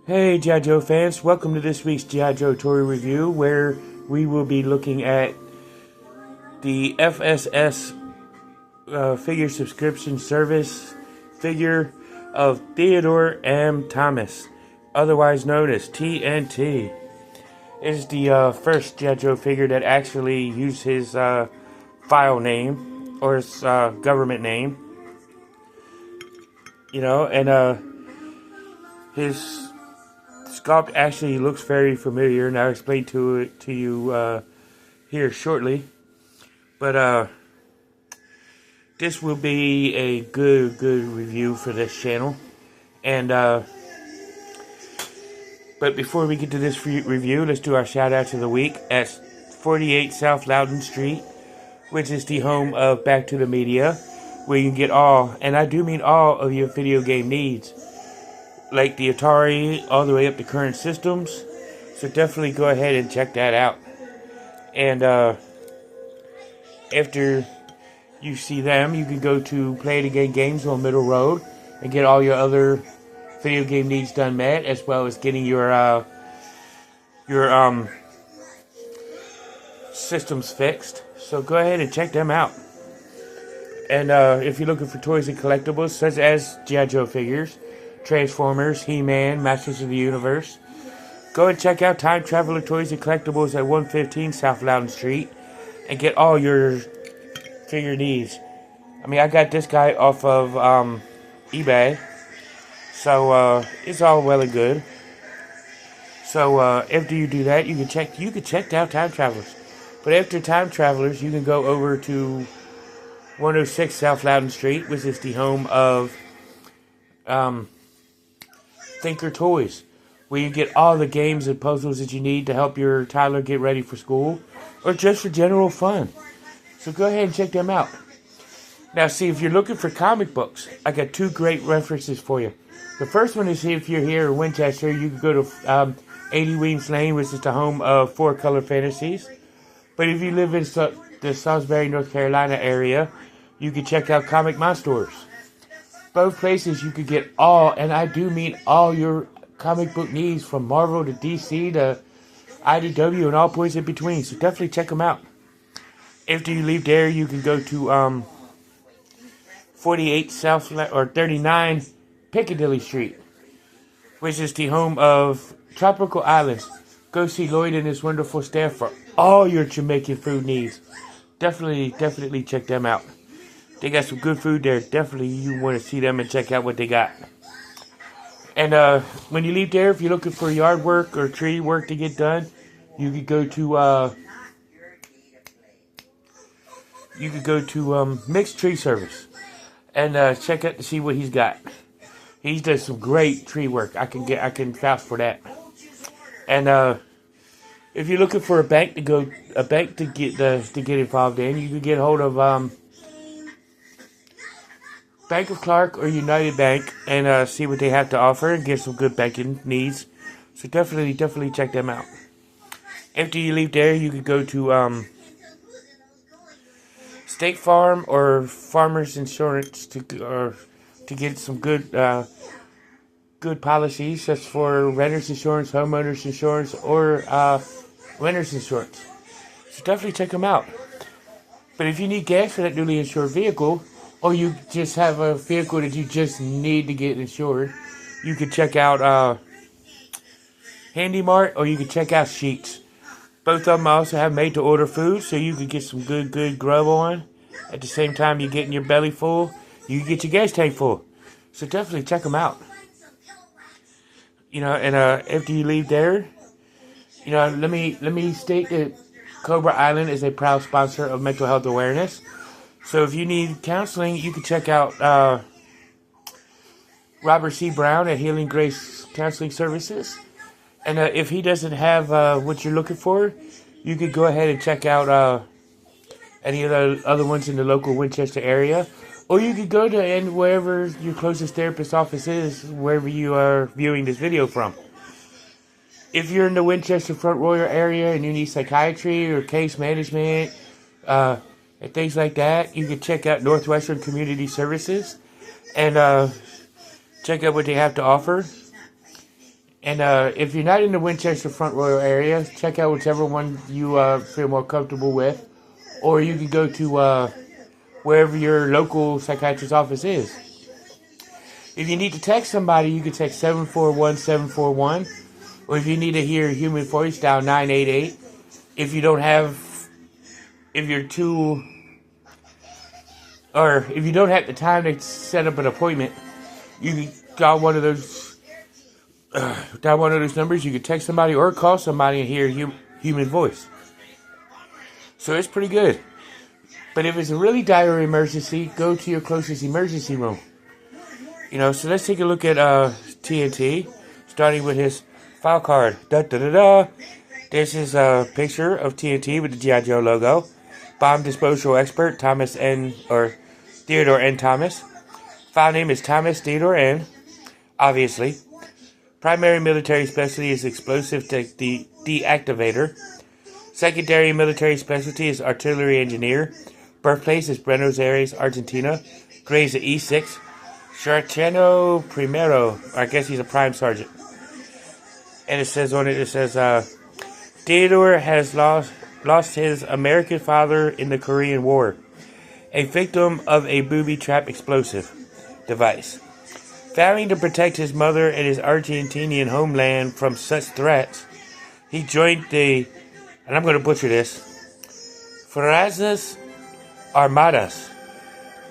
Hey G.I. Joe fans, welcome to this week's G.I. Joe toy review, where we will be looking at the FSS figure subscription service figure of Theodore M. Thomas, otherwise known as TNT. It is the first G.I. Joe figure that actually used his file name, or his government name, and his sculpt actually looks very familiar, and I'll explain to you here shortly. But this will be a good review for this channel. And but before we get to this review, let's do our shout outs of the week at 48 South Loudon Street, which is the home of Back to the Media, where you can get all, and I do mean all, of your video game needs, like the Atari, all the way up to current systems. So definitely go ahead and check that out. And after you see them, you can go to Play It Again Games on Middle Road and get all your other video game needs done met, as well as getting your systems fixed. So go ahead and check them out. And if you're looking for toys and collectibles such as G.I. Joe figures, Transformers, He-Man, Masters of the Universe, go and check out Time Traveler Toys and Collectibles at 115 South Loudon Street and get all your figure needs. I mean, I got this guy off of eBay, so it's all well and good. So after you do that, you can check out Time Travelers. But after Time Travelers, you can go over to 106 South Loudon Street, which is the home of Thinker Toys, where you get all the games and puzzles that you need to help your toddler get ready for school, or just for general fun. So go ahead and check them out. Now, see, if you're looking for comic books, I got two great references for you. The first one is, if you're here in Winchester, you can go to 80 Weems Lane, which is the home of Four Color Fantasies. But if you live in the Salisbury, North Carolina area, you can check out Comic Monsters. Both places you could get all, and I do mean all, your comic book needs, from Marvel to DC to IDW and all points in between. So definitely check them out. After you leave there, you can go to 48 South or 39 Piccadilly Street, which is the home of Tropical Islands. Go see Lloyd and his wonderful staff for all your Jamaican food needs. Definitely check them out. They got some good food there. Definitely you want to see them and check out what they got. And when you leave there, if you're looking for yard work or tree work to get done, you could go to Mixed Tree Service and check out to see what he's got. He does some great tree work. I can vouch for that. And if you're looking for a bank to get involved in, you can get hold of Bank of Clark or United Bank and see what they have to offer and get some good banking needs. So definitely check them out. After you leave there, you could go to State Farm or Farmers Insurance to get some good policies, such for renters insurance, homeowners insurance, or renters insurance. So definitely check them out. But if you need gas for that newly insured vehicle, or you just have a vehicle that you just need to get insured, you can check out Handy Mart, or you can check out Sheets. Both of them also have made-to-order food, so you can get some good grub on. At the same time you're getting your belly full, you can get your gas tank full. So definitely check them out. And after you leave there, let me state that Cobra Island is a proud sponsor of mental health awareness. So if you need counseling, you can check out Robert C. Brown at Healing Grace Counseling Services. And if he doesn't have what you're looking for, you could go ahead and check out any of the other ones in the local Winchester area. Or you could go to wherever your closest therapist office is, wherever you are viewing this video from. If you're in the Winchester Front Royal area and you need psychiatry or case management, and things like that, you can check out Northwestern Community Services and check out what they have to offer. And if you're not in the Winchester Front Royal area, check out whichever one you feel more comfortable with. Or you can go to wherever your local psychiatrist's office is. If you need to text somebody, you can text 741-741. Or if you need to hear a human voice, dial 988. If you don't have the time to set up an appointment, you can dial one of those numbers. You can text somebody or call somebody and hear a human voice. So it's pretty good. But if it's a really dire emergency, go to your closest emergency room. So let's take a look at TNT, starting with his file card. This is a picture of TNT with the G.I. Joe logo. Bomb disposal expert Theodore N. Thomas. File name is Thomas Theodore N. Obviously. Primary military specialty is explosive deactivator. Secondary military specialty is artillery engineer. Birthplace is Buenos Aires, Argentina. Grades at E6. Sargento Primero. I guess he's a prime sergeant. And it says Theodore has lost his American father in the Korean War, a victim of a booby trap explosive device. Vowing to protect his mother and his Argentinian homeland from such threats, he joined and I'm going to butcher this, Fuerzas Armadas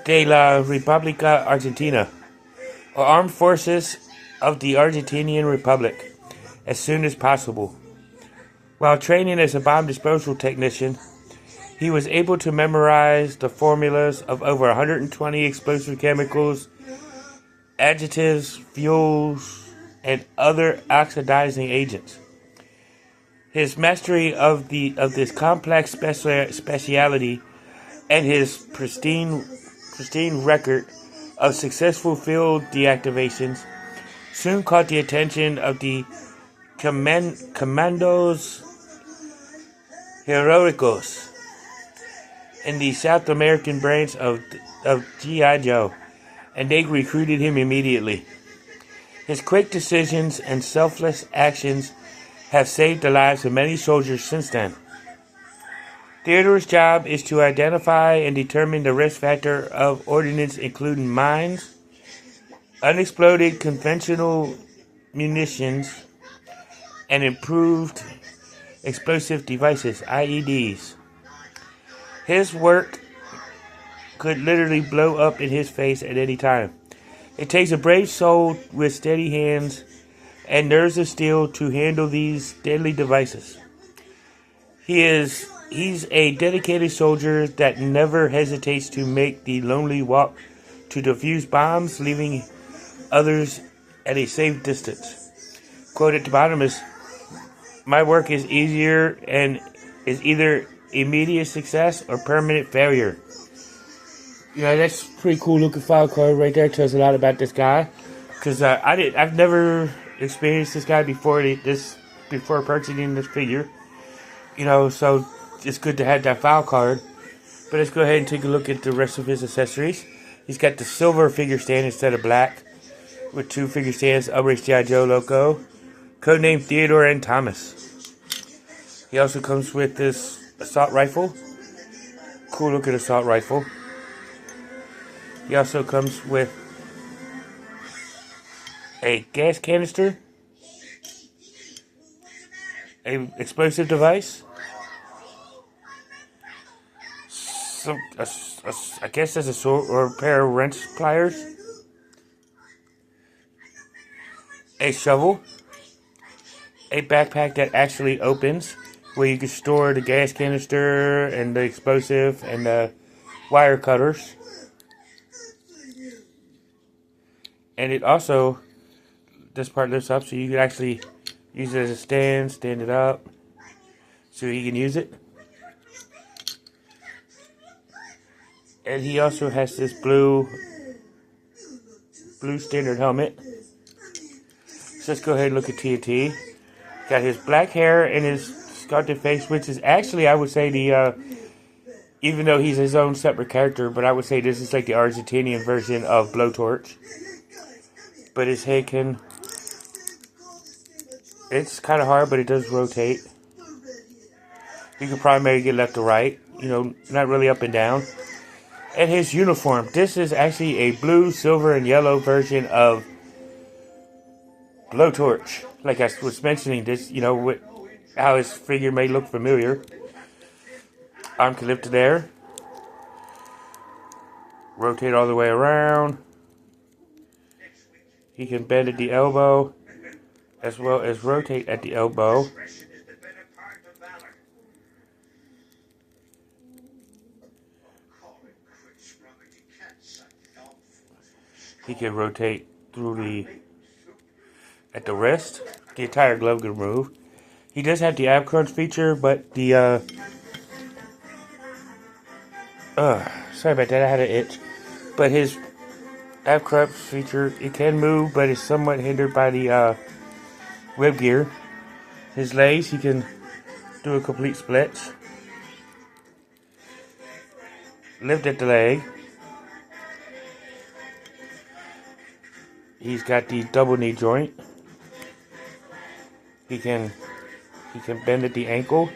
de la República Argentina, or Armed Forces of the Argentinian Republic, as soon as possible. While training as a bomb disposal technician, he was able to memorize the formulas of over 120 explosive chemicals, additives, fuels, and other oxidizing agents. His mastery of this complex specialty and his pristine record of successful field deactivations soon caught the attention of the Comandos Heroicos in the South American branch of G.I. Joe, and they recruited him immediately. His quick decisions and selfless actions have saved the lives of many soldiers since then. Theodore's job is to identify and determine the risk factor of ordnance, including mines, unexploded conventional munitions, and improved explosive devices, IEDs. His work could literally blow up in his face at any time. It takes a brave soul with steady hands and nerves of steel to handle these deadly devices. He's a dedicated soldier that never hesitates to make the lonely walk to defuse bombs, leaving others at a safe distance. Quote at the bottom is, "My work is easier and is either immediate success or permanent failure." That's a pretty cool looking file card right there. Tells a lot about this guy, because I've never experienced this guy before purchasing this figure. So it's good to have that file card. But let's go ahead and take a look at the rest of his accessories. He's got the silver figure stand instead of black, with 2 figure stands, Upper G.I. Joe logo, codename Theodore N. Thomas. He also comes with this assault rifle. Cool looking assault rifle. He also comes with a gas canister, a explosive device, I guess that's a sword or a pair of wrench pliers, a shovel, a backpack that actually opens, where you can store the gas canister and the explosive and the wire cutters. And it also, this part lifts up so you can actually use it as a stand it up so you can use it. And he also has this blue standard helmet. So let's go ahead and look at TNT. Got his black hair and his sculpted face, which is actually, I would say, even though he's his own separate character, but I would say this is like the Argentinian version of Blowtorch. But his head can It's kind of hard, but it does rotate. You can probably maybe get left to right. You know, not really up and down. And his uniform. This is actually a blue, silver, and yellow version of Blowtorch. Like I was mentioning, this, you know, how his figure may look familiar. Arm can lift it there. Rotate all the way around. He can bend at the elbow, as well as rotate at the elbow. He can rotate through at the wrist. The entire glove can move. He does have the ab crunch feature, but the sorry about that, I had an itch. But his ab crunch feature, it can move, but it's somewhat hindered by the web gear. His legs, he can do a complete split. Lift at the leg. He's got the double knee joint. He can bend at the ankle,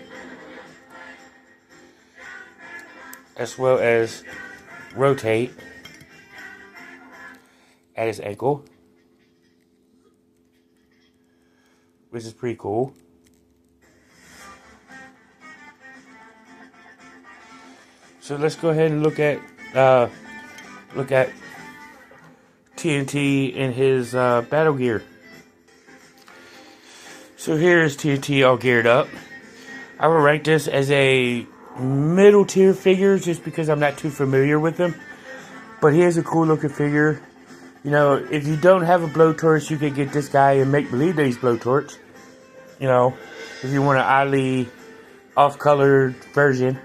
as well as rotate at his ankle, which is pretty cool. So let's go ahead and look at TNT in his battle gear. So here is TNT all geared up. I will rank this as a middle tier figure just because I'm not too familiar with him. But he is a cool looking figure. You know, if you don't have a Blowtorch, you can get this guy and make believe that he's Blowtorch. You know, if you want an oddly off-colored version.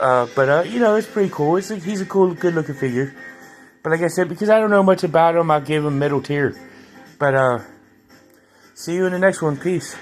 But you know, it's pretty cool. He's a cool, good looking figure. But like I said, because I don't know much about him, I'll give him middle tier. But see you in the next one. Peace.